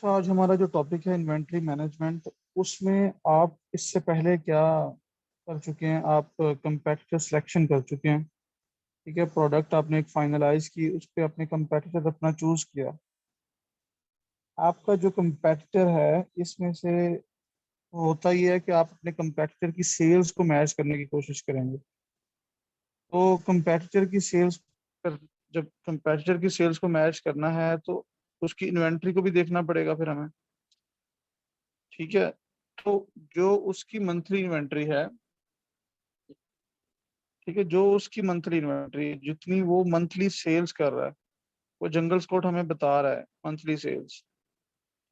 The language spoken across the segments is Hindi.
अच्छा, आज हमारा जो टॉपिक है इन्वेंट्री मैनेजमेंट, उसमें आप इससे पहले क्या कर चुके हैं? आप कंपेटिटर सिलेक्शन कर चुके हैं। ठीक है, प्रोडक्ट आपने एक फाइनलाइज की, उस पर अपने कंपेटिटर अपना चूज किया। आपका जो कंपेटिटर है इसमें से होता ही है कि आप अपने कंपेटिटर की सेल्स को मैच करने की कोशिश करेंगे। तो कंपेटिटर की सेल्स कर जब कंपेटिटर की सेल्स को मैच करना है तो उसकी इन्वेंट्री को भी देखना पड़ेगा फिर हमें। ठीक है। तो जो उसकी मंथली इन्वेंट्री है, ठीक है, जो उसकी मंथली इन्वेंट्री जितनी वो मंथली सेल्स कर रहा है, वो जंगल स्कॉट हमें बता रहा है मंथली सेल्स।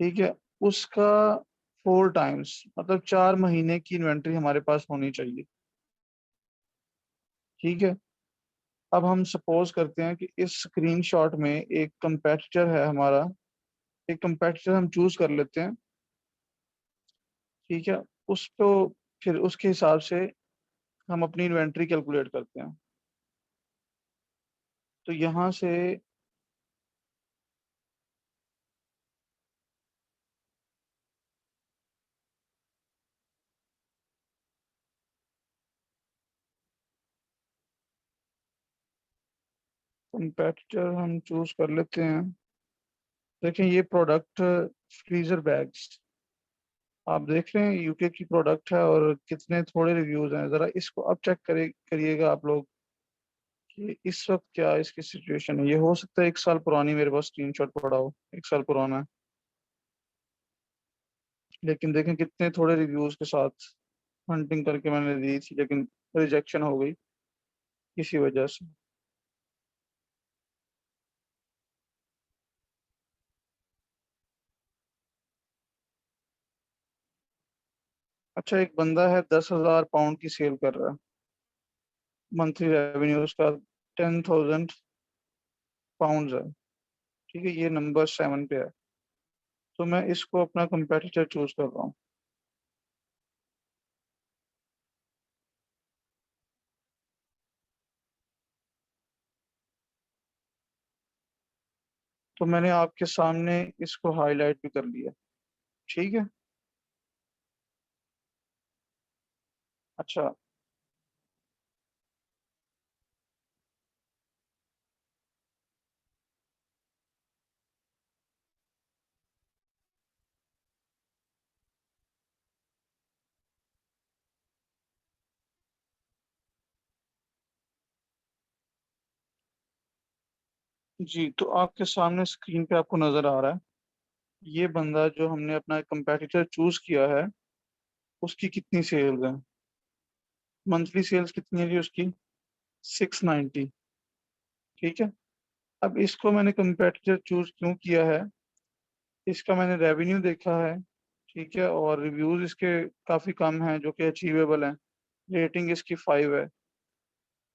ठीक है। उसका 4 टाइम्स मतलब 4 महीने की इन्वेंट्री हमारे पास होनी चाहिए। ठीक है। अब हम सपोज करते हैं कि इस स्क्रीनशॉट में एक कंपेटिटर है हमारा। एक कंपेटिटर हम चूज कर लेते हैं। ठीक है। उसको फिर उसके हिसाब से हम अपनी इन्वेंट्री कैलकुलेट करते हैं। तो यहाँ से कंपेटिटर हम चूज कर लेते हैं। देखें ये प्रोडक्ट फ्रीजर बैग्स, आप देख रहे हैं यूके की प्रोडक्ट है और कितने थोड़े रिव्यूज हैं। जरा इसको अब चेक करिएगा आप लोग कि इस वक्त क्या इसकी सिचुएशन है। ये हो सकता है 1 साल पुरानी मेरे पास स्क्रीनशॉट पड़ा हो, 1 साल पुराना है, लेकिन देखें कितने थोड़े रिव्यूज के साथ हंटिंग करके मैंने दी थी, लेकिन रिजेक्शन हो गई किसी वजह से। अच्छा, एक बंदा है 10,000 पाउंड की सेल कर रहा है, मंथली रेवेन्यू उसका 10,000 पाउंड है। ठीक है, ये नंबर 7 पे है। तो मैं इसको अपना कंपेटिटर चूज कर रहा हूँ। तो मैंने आपके सामने इसको हाईलाइट भी कर लिया। ठीक है। अच्छा, जी, तो आपके सामने स्क्रीन पे आपको नजर आ रहा है ये बंदा जो हमने अपना कंपेटिटर चूज किया है, उसकी कितनी सेल्स है। मंथली सेल्स कितनी है जी उसकी? 690। ठीक है। अब इसको मैंने कंपेटिटर चूज क्यों किया है? इसका मैंने रेवेन्यू देखा है। ठीक है, और रिव्यूज इसके काफी कम हैं जो कि अचीवेबल हैं। रेटिंग इसकी 5 है।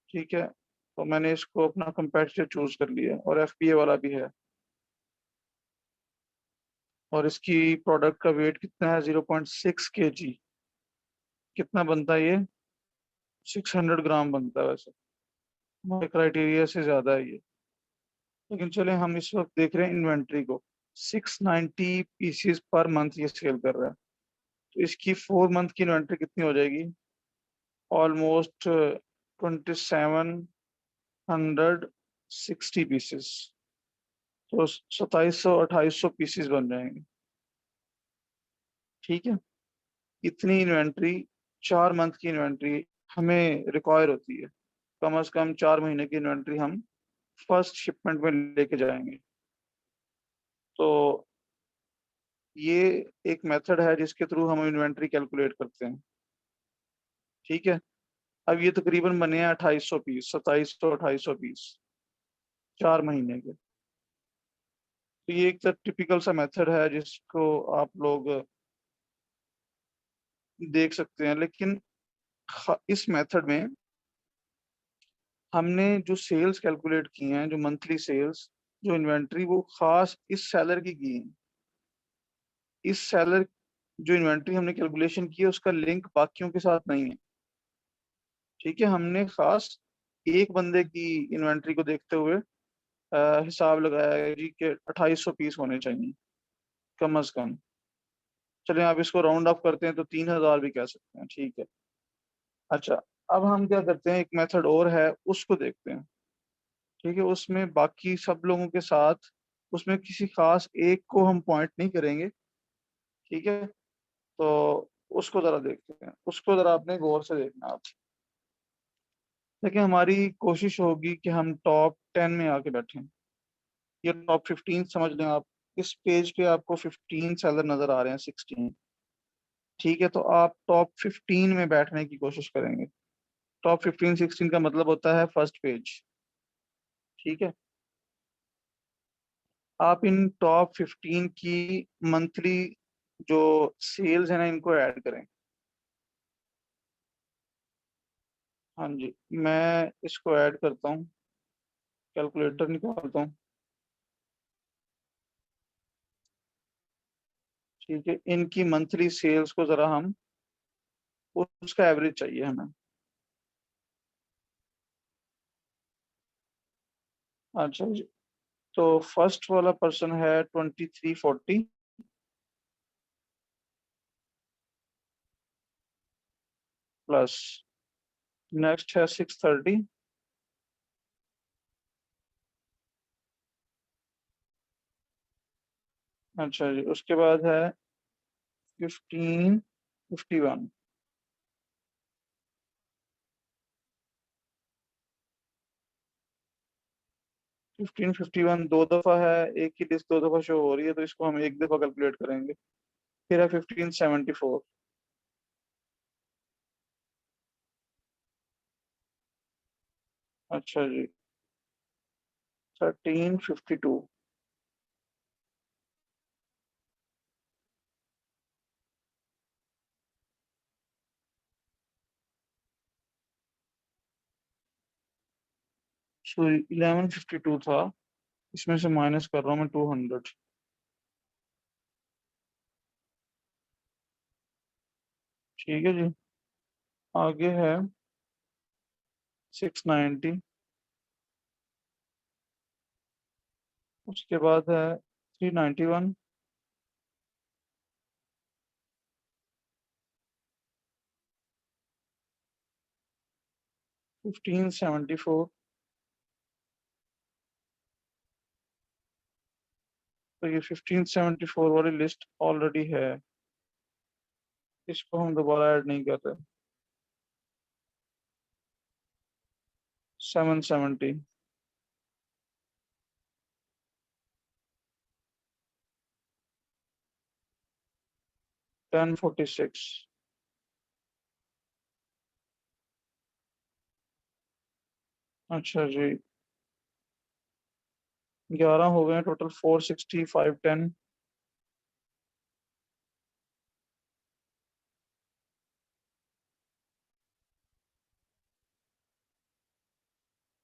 ठीक है। तो मैंने इसको अपना कंपेटिटर चूज कर लिया और एफपीए वाला भी है। और इसकी प्रोडक्ट का वेट कितना है? 0.6 kg। कितना बनता है ये? 600 ग्राम बनता है वैसे। हमारे क्राइटेरिया से ज्यादा है ये। लेकिन चले, हम इस वक्त देख रहे हैं इन्वेंट्री को। 690 पीसीस पर मंथ ये सेल कर रहा है। तो इसकी 4 मंथ की इन्वेंट्री कितनी हो जाएगी? Almost 2760 pieces. तो 2700 2800 पीसेस बन जाएंगे। ठीक है। इतनी इन्वेंट्री, 4 मंथ की इन्वेंट्री हमें रिक्वायर होती है। कम से कम 4 महीने की इन्वेंट्री हम फर्स्ट शिपमेंट में लेके जाएंगे। तो ये एक मेथड है जिसके थ्रू हम इन्वेंट्री कैलकुलेट करते हैं। ठीक है। अब ये तकरीबन बने हैं 2800 पीस, 2700 2800 पीस 4 महीने के। तो ये एक टिपिकल सा मेथड है जिसको आप लोग देख सकते हैं। लेकिन इस मेथड में हमने जो सेल्स कैलकुलेट की हैं, जो मंथली सेल्स, जो इन्वेंट्री, वो खास इस सेलर की है। इस सेलर जो इन्वेंट्री हमने कैलकुलेशन की है उसका लिंक बाकियों के साथ नहीं है। ठीक है। हमने खास एक बंदे की इन्वेंट्री को देखते हुए हिसाब लगाया है जी कि 2800 पीस होने चाहिए। कम अज कम। चलिए आप इसको राउंड अप करते हैं तो 3,000 भी कह सकते हैं, ठीक है। अच्छा, अब हम क्या करते हैं, एक मेथड और है, उसको देखते हैं। ठीक है, उसमें बाकी सब लोगों के साथ, उसमें किसी खास एक को हम पॉइंट नहीं करेंगे। ठीक है, तो उसको जरा देखते हैं, उसको जरा आपने गौर से देखना आप। देखिए, हमारी कोशिश होगी कि हम टॉप 10 में आके बैठें। ये टॉप 15 समझ लें आप। इस पेज पे आपको 15 सेलर नजर आ रहे हैं, 16। ठीक है, तो आप टॉप 15 में बैठने की कोशिश करेंगे। टॉप 15 16 का मतलब होता है फर्स्ट पेज। ठीक है, आप इन टॉप 15 की मंथली जो सेल्स है ना, इनको ऐड करें। हाँ जी, मैं इसको ऐड करता हूँ, कैलकुलेटर निकालता हूँ। ठीक है, इनकी मंथली सेल्स को जरा हम, उसका एवरेज चाहिए हमें। अच्छा जी, तो फर्स्ट वाला पर्सन है 2340 प्लस, नेक्स्ट है 630, अच्छा जी, उसके बाद है 1551। 1551 दो दफा है, एक ही लिस्ट दो दफा शो हो रही है, तो इसको हम एक दफा कैलकुलेट करेंगे। फिर है 1574। अच्छा जी, 1352। सॉरी, 1152 था, इसमें से माइनस कर रहा हूँ मैं 200। ठीक है जी, आगे है 690, उसके बाद है 391, 1574। तो ये 1574 वाली लिस्ट ऑलरेडी है, इसको हम दोबारा ऐड नहीं कर रहे। 770, 1046। अच्छा जी, 11 हो गए टोटल, 460, 510,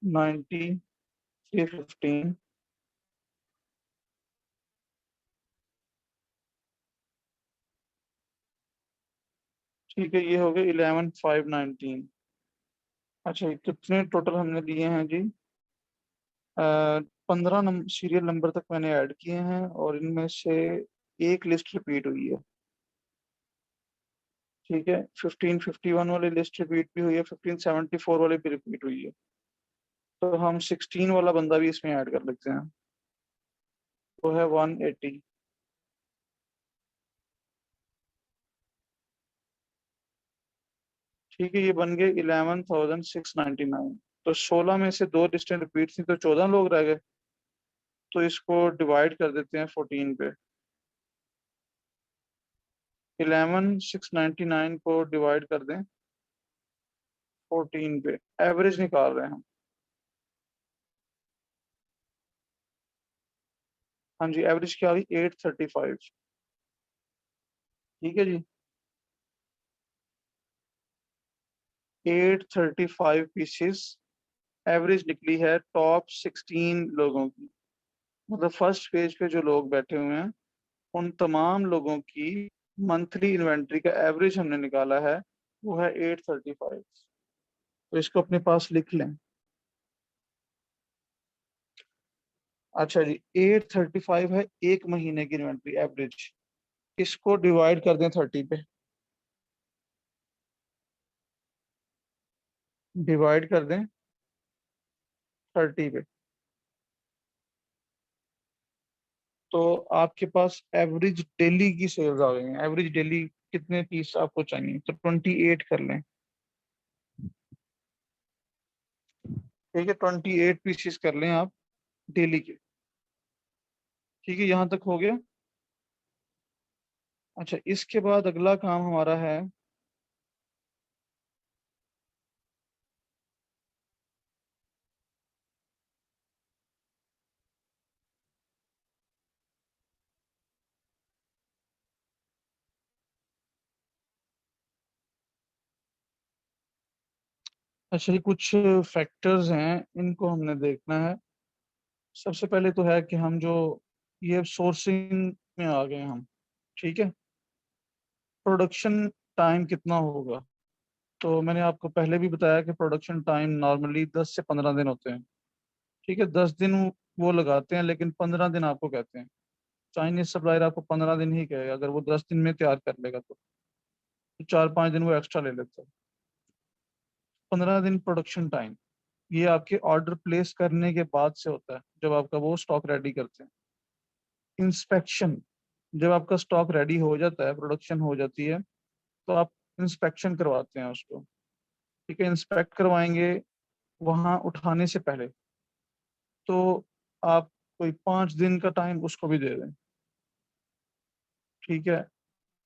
90, 315। ठीक है, ये हो गए 11,519। अच्छा, ये कितने टोटल हमने लिए हैं जी? 15 सीरियल नंबर तक मैंने ऐड किए हैं, और इनमें से एक लिस्ट रिपीट हुई है। ठीक है, 1551 वाली लिस्ट रिपीट भी हुई है, 1574 वाली भी रिपीट हुई है। तो हम 16 वाला बंदा भी इसमें ऐड कर लेते हैं, वो है 180। ठीक है, ये बन गए 11,699। तो 16 में से दो लिस्टें रिपीट थी, तो 14 लोग रह गए। तो इसको डिवाइड कर देते हैं 14 पे। 11,699 को डिवाइड कर दें 14 पे, एवरेज निकाल रहे हैं हम। हाँ जी, एवरेज क्या आ गई, 835। ठीक है जी, 835 पीसेस एवरेज निकली है टॉप 16 लोगों की। मतलब फर्स्ट पेज पे जो लोग बैठे हुए हैं, उन तमाम लोगों की मंथली इन्वेंट्री का एवरेज हमने निकाला है, वो है 835। तो इसको अपने पास लिख लें। अच्छा जी, 835 है एक महीने की इन्वेंट्री एवरेज। इसको डिवाइड कर दें 30 पे, डिवाइड कर दें 30 पे, तो आपके पास एवरेज डेली की सेल्स आ गई हैं। एवरेज डेली कितने पीस आपको चाहिए, तो 28 कर लें। ठीक है, 28 पीसेस कर लें आप डेली के। ठीक है, यहाँ तक हो गया। अच्छा, इसके बाद अगला काम हमारा है, अच्छा ये कुछ फैक्टर्स हैं, इनको हमने देखना है। सबसे पहले तो है कि हम जो ये सोर्सिंग में आ गए हम। ठीक है, प्रोडक्शन टाइम कितना होगा, तो मैंने आपको पहले भी बताया कि प्रोडक्शन टाइम नॉर्मली 10 से 15 दिन होते हैं। ठीक है, 10 दिन वो लगाते हैं, लेकिन 15 दिन आपको कहते हैं। चाइनीज सप्लायर आपको 15 दिन ही कहेगा, अगर वो 10 दिन में तैयार कर लेगा तो 4-5 दिन वो एक्स्ट्रा ले लेता है। 15 दिन प्रोडक्शन टाइम, ये आपके ऑर्डर प्लेस करने के बाद से होता है, जब आपका वो स्टॉक रेडी करते हैं। इंस्पेक्शन, जब आपका स्टॉक रेडी हो जाता है, प्रोडक्शन हो जाती है, तो आप इंस्पेक्शन करवाते हैं उसको। ठीक है, इंस्पेक्ट करवाएंगे वहां उठाने से पहले, तो आप कोई 5 दिन का टाइम उसको भी दे दें। ठीक है,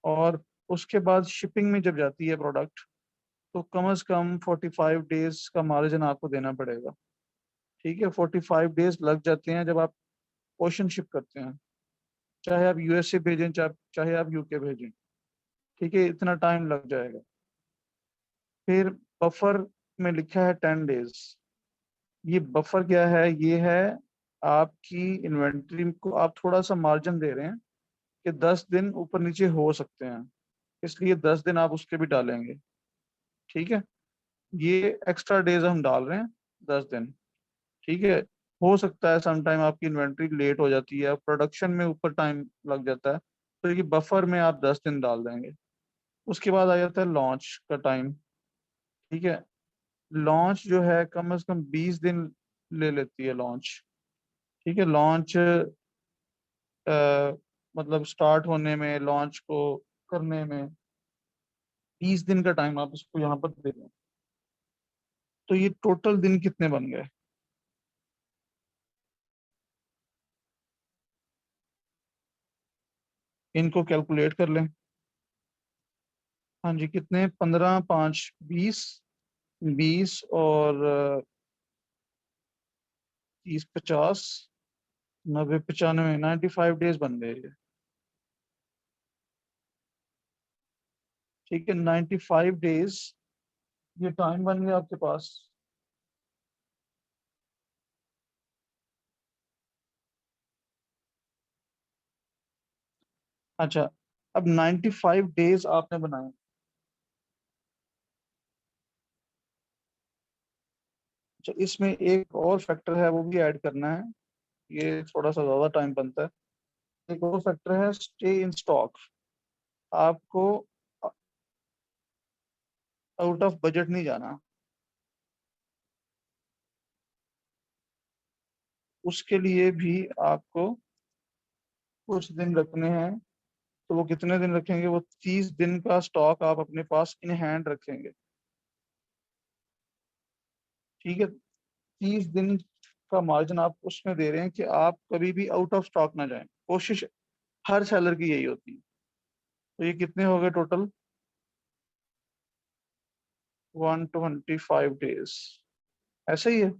और उसके बाद शिपिंग में जब जाती है प्रोडक्ट, तो कम से कम 45 डेज का मार्जिन आपको देना पड़ेगा। ठीक है, 45 डेज लग जाते हैं जब आप ओशन शिप करते हैं, चाहे आप यूएसए भेजें, चाहे आप यूके भेजें। ठीक है, इतना टाइम लग जाएगा। फिर बफर में लिखा है 10 डेज। ये बफर क्या है, ये है आपकी इन्वेंट्री को आप थोड़ा सा मार्जिन दे रहे हैं कि 10 दिन ऊपर नीचे हो सकते हैं, इसलिए 10 दिन आप उसके भी डालेंगे। ठीक है, ये एक्स्ट्रा डेज हम डाल रहे हैं, 10 दिन। ठीक है, हो सकता है समटाइम आपकी इन्वेंट्री लेट हो जाती है, प्रोडक्शन में ऊपर टाइम लग जाता है, तो ये बफर में आप 10 दिन डाल देंगे। उसके बाद आ जाता है लॉन्च का टाइम। ठीक है, लॉन्च जो है कम से कम 20 दिन ले लेती है लॉन्च। ठीक है, लॉन्च मतलब स्टार्ट होने में, लॉन्च को करने में 20 दिन का टाइम आप इसको यहाँ पर दे दें। तो ये टोटल दिन कितने बन गए, इनको कैलकुलेट कर लें। हाँ जी, कितने, 15 5 20, 20 और 30 50, 90 95, 95 डेज बन गए ये। ठीक है, 95 डेज ये टाइम बन गया आपके पास। अच्छा, अब 95 डेज आपने बनाए। अच्छा, इसमें एक और फैक्टर है, वो भी ऐड करना है, ये थोड़ा सा ज़्यादा टाइम बनता है। एक और फैक्टर है स्टे इन स्टॉक। आपको आउट ऑफ बजट नहीं जाना, उसके लिए भी आपको कुछ दिन रखने हैं। तो वो कितने दिन रखेंगे, वो 30 दिन का स्टॉक आप अपने पास इन हैंड रखेंगे। ठीक है, 30 दिन का मार्जिन आप उसमें दे रहे हैं कि आप कभी भी आउट ऑफ स्टॉक ना जाएं। कोशिश हर सेलर की यही होती है। तो ये कितने हो गए टोटल, 125 डेज, ऐसे ही है।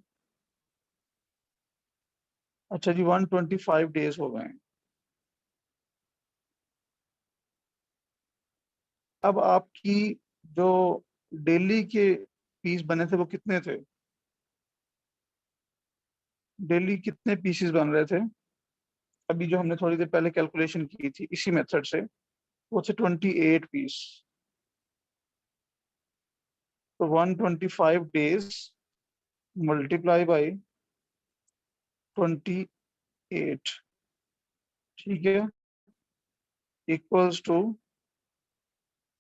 अच्छा जी, 125 डेज हो गए हैं। अब आपकी जो डेली के पीस बने थे वो कितने थे, डेली कितने पीसेस बन रहे थे, अभी जो हमने थोड़ी देर पहले कैलकुलेशन की थी इसी मेथड से, वो थे 28 पीस। तो 125 डेज मल्टीप्लाई बाई 28, 8, ठीक है, इक्वल्स टू,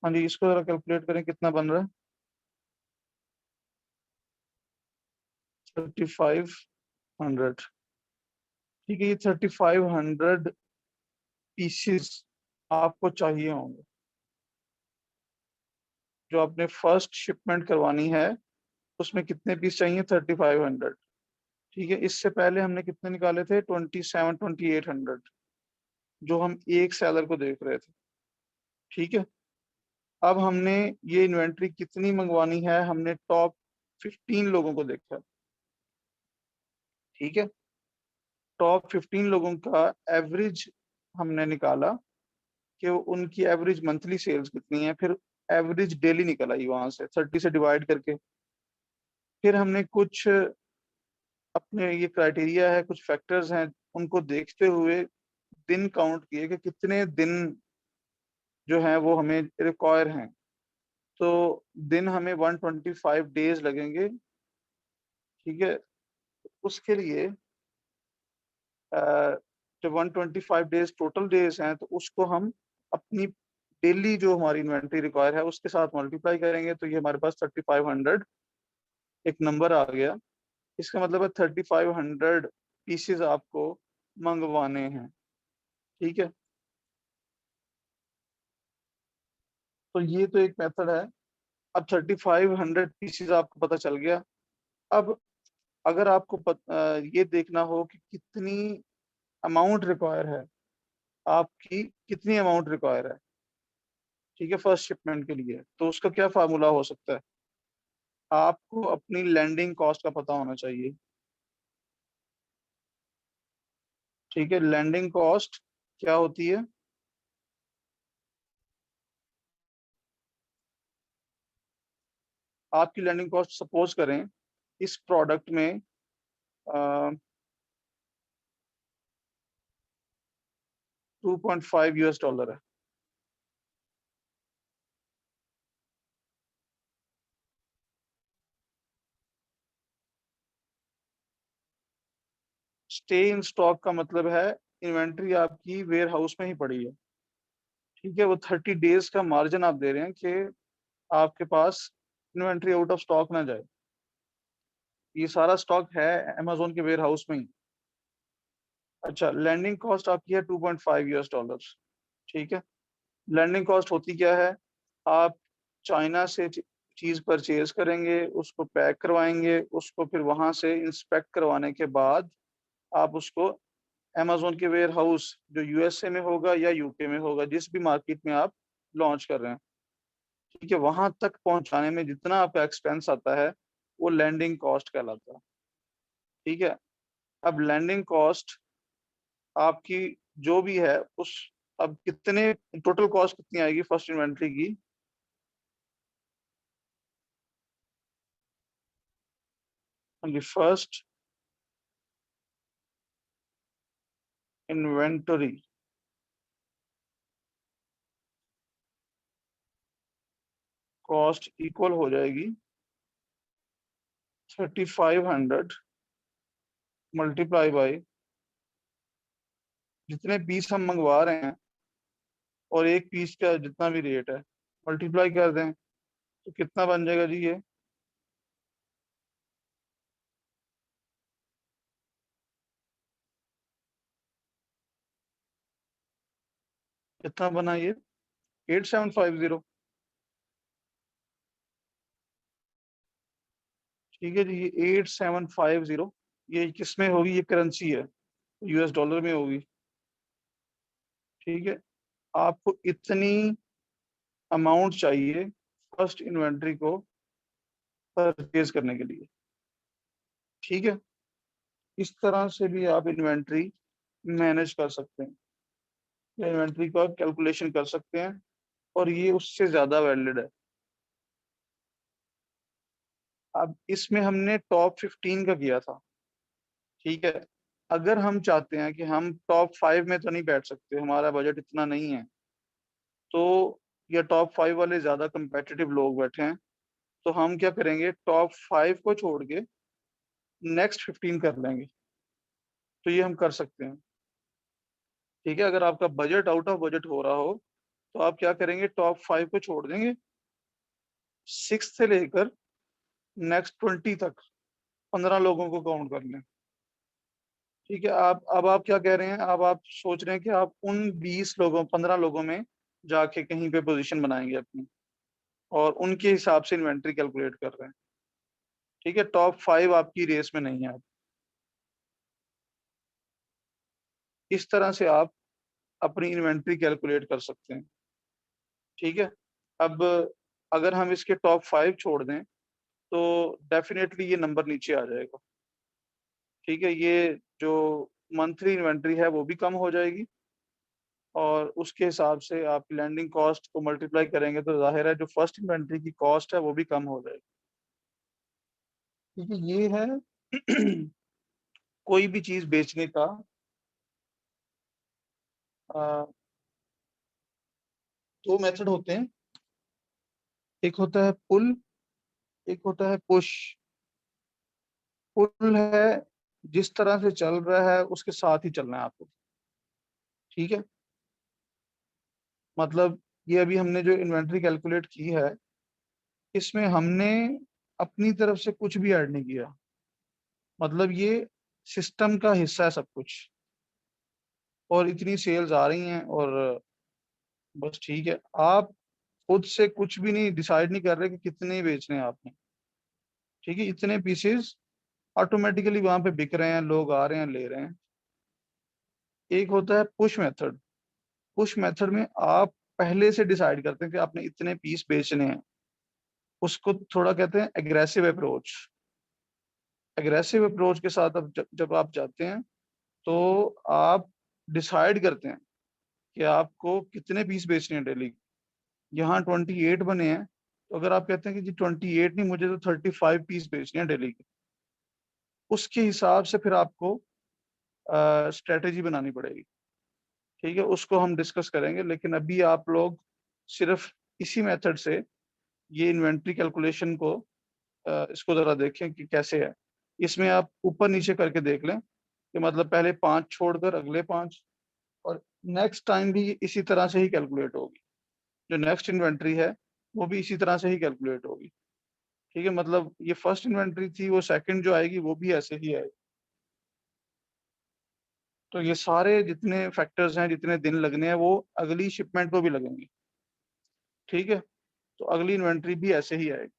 हाँ जी इसको जरा कैलकुलेट करें कितना बन रहा है। 3500, ठीक है, ये 3500 पीसीस आपको चाहिए होंगे जो आपने फर्स्ट शिपमेंट करवानी है। उसमें कितने पीस चाहिए? 3500, ठीक है। इससे पहले हमने कितने निकाले थे? 2800 जो हम एक सेलर को देख रहे थे, ठीक है। अब हमने ये इन्वेंट्री कितनी मंगवानी है? हमने टॉप 15 लोगों को देखा, ठीक है। टॉप 15 लोगों का एवरेज हमने निकाला कि उनकी एवरेज मंथली सेल्स कितनी है, फिर एवरेज डेली निकल आई वहां से 30 से डिवाइड करके। फिर हमने कुछ अपने ये क्राइटेरिया है, कुछ फैक्टर्स हैं, उनको देखते हुए दिन काउंट किए कि कितने दिन जो हैं वो हमें रिक्वायर हैं। तो दिन हमें 125 डेज लगेंगे, ठीक है। उसके लिए जब 125 डेज टोटल डेज हैं तो उसको हम अपनी डेली जो हमारी इन्वेंट्री रिक्वायर है उसके साथ मल्टीप्लाई करेंगे, तो ये हमारे पास 3500 एक नंबर आ गया। इसका मतलब है 3500 पीसेज आपको मंगवाने हैं, ठीक है। तो ये तो एक मेथड है। अब 3500 पीसेज आपको पता चल गया। अब अगर आपको ये देखना हो कि कितनी अमाउंट रिक्वायर है, आपकी कितनी अमाउंट रिक्वायर है, ठीक है, फर्स्ट शिपमेंट के लिए, तो उसका क्या फार्मूला हो सकता है? आपको अपनी लैंडिंग कॉस्ट का पता होना चाहिए, ठीक है। लैंडिंग कॉस्ट क्या होती है? आपकी लैंडिंग कॉस्ट सपोज करें इस प्रोडक्ट में 2.5 यूएस डॉलर है, स्टे इन स्टॉक का मतलब है इन्वेंट्री आपकी वेयर हाउस में ही पड़ी है, ठीक है। वो 30 डेज का मार्जिन आप दे रहे हैं कि आपके पास इन्वेंट्री आउट ऑफ स्टॉक ना जाए। ये सारा स्टॉक है अमेजोन के वेयर हाउस में ही। अच्छा, लैंडिंग कॉस्ट आपकी है 2.5 यूएस डॉलर, ठीक है। लैंडिंग कॉस्ट होती क्या है? आप चाइना से चीज परचेज करेंगे, उसको पैक करवाएंगे, उसको फिर वहां से इंस्पेक्ट करवाने के बाद आप उसको अमेजोन के वेयर हाउस जो यूएसए में होगा या यूके में होगा, जिस भी मार्केट में आप लॉन्च कर रहे हैं, ठीक है, वहां तक पहुंचाने में जितना आपका एक्सपेंस आता है वो लैंडिंग कॉस्ट कहलाता है, ठीक है। अब लैंडिंग कॉस्ट आपकी जो भी है उस, अब कितने टोटल कॉस्ट कितनी आएगी फर्स्ट इन्वेंट्री की? फर्स्ट इन्वेंटरी कॉस्ट इक्वल हो जाएगी 3500 मल्टीप्लाई बाई जितने पीस हम मंगवा रहे हैं और एक पीस का जितना भी रेट है, मल्टीप्लाई कर दें तो कितना बन जाएगा जी? ये कितना बना ये? 8750, ठीक है जी। ये 8750 ये किस में होगी? ये करेंसी है, यूएस डॉलर में होगी, ठीक है। आपको इतनी अमाउंट चाहिए फर्स्ट इन्वेंट्री को परचेज करने के लिए, ठीक है। इस तरह से भी आप इन्वेंट्री मैनेज कर सकते हैं, या इन्वेंट्री का कैलकुलेशन कर सकते हैं, और ये उससे ज्यादा वैलिड है। अब इसमें हमने टॉप 15 का किया था, ठीक है। अगर हम चाहते हैं कि हम टॉप 5 में तो नहीं बैठ सकते, हमारा बजट इतना नहीं है, तो या टॉप 5 वाले ज्यादा competitive लोग बैठे हैं, तो हम क्या करेंगे, टॉप 5 को छोड़ के नेक्स्ट 15 कर लेंगे। तो ये हम कर सकते हैं। ठीक है, अगर आपका बजट आउट ऑफ बजट हो रहा हो तो आप क्या करेंगे, टॉप 5 को छोड़ देंगे, 6 से लेकर नेक्स्ट 20 तक 15 लोगों को काउंट कर लें। ठीक है, आप अब आप क्या कह रहे हैं, अब आप सोच रहे हैं कि आप उन 20 लोगों 15 लोगों में जाके कहीं पे पोजीशन बनाएंगे अपनी, और उनके हिसाब से इन्वेंट्री कैलकुलेट कर रहे हैं। ठीक है, टॉप 5 आपकी रेस में नहीं है। इस तरह से आप अपनी इन्वेंट्री कैलकुलेट कर सकते हैं। ठीक है, अब अगर हम इसके टॉप 5 छोड़ दें तो डेफिनेटली ये नंबर नीचे आ जाएगा। ठीक है, ये जो मंथली इन्वेंट्री है वो भी कम हो जाएगी, और उसके हिसाब से आप लैंडिंग कॉस्ट को मल्टीप्लाई करेंगे तो जाहिर है जो फर्स्ट इन्वेंट्री की कॉस्ट है वो भी कम हो जाएगी। ठीक है, ये है कोई भी चीज बेचने का आ, 2 मेथड होते हैं, एक होता है पुल, एक होता है पुश। पुल है जिस तरह से चल रहा है उसके साथ ही चलना है आपको। ठीक है, मतलब ये अभी हमने जो इन्वेंट्री कैलकुलेट की है इसमें हमने अपनी तरफ से कुछ भी ऐड नहीं किया, मतलब ये सिस्टम का हिस्सा है सब कुछ, और इतनी सेल्स आ रही हैं और बस। ठीक है, आप खुद से कुछ भी नहीं डिसाइड नहीं कर रहे कि कितने बेचने हैं आपने। ठीक है, इतने पीसेस ऑटोमेटिकली वहां पे बिक रहे हैं, लोग आ रहे हैं, ले रहे हैं। एक होता है पुश मेथड। पुश मेथड में आप पहले से डिसाइड करते हैं कि आपने इतने पीस बेचने हैं, उसको थोड़ा कहते हैं एग्रेसिव अप्रोच। एग्रेसिव अप्रोच के साथ अब जब आप जाते हैं तो आप डिसाइड करते हैं कि आपको कितने पीस बेचने हैं डेली। यहाँ 28 बने हैं, तो अगर आप कहते हैं कि जी 28 नहीं, मुझे तो 35 पीस बेचने हैं डेली के, उसके हिसाब से फिर आपको स्ट्रेटेजी बनानी पड़ेगी। ठीक है, उसको हम डिस्कस करेंगे, लेकिन अभी आप लोग सिर्फ इसी मेथड से ये इन्वेंट्री कैलकुलेशन को इसको जरा देखें कि कैसे है। इसमें आप ऊपर नीचे करके देख लें कि मतलब पहले 5 छोड़कर अगले 5, और नेक्स्ट टाइम भी इसी तरह से ही कैलकुलेट होगी। जो नेक्स्ट इन्वेंट्री है वो भी इसी तरह से ही कैलकुलेट होगी। ठीक है, मतलब ये फर्स्ट इन्वेंट्री थी, वो सेकंड जो आएगी वो भी ऐसे ही आएगी। तो ये सारे जितने फैक्टर्स हैं, जितने दिन लगने हैं, वो अगली शिपमेंट को भी लगेंगे। ठीक है, तो अगली इन्वेंट्री भी ऐसे ही आएगी।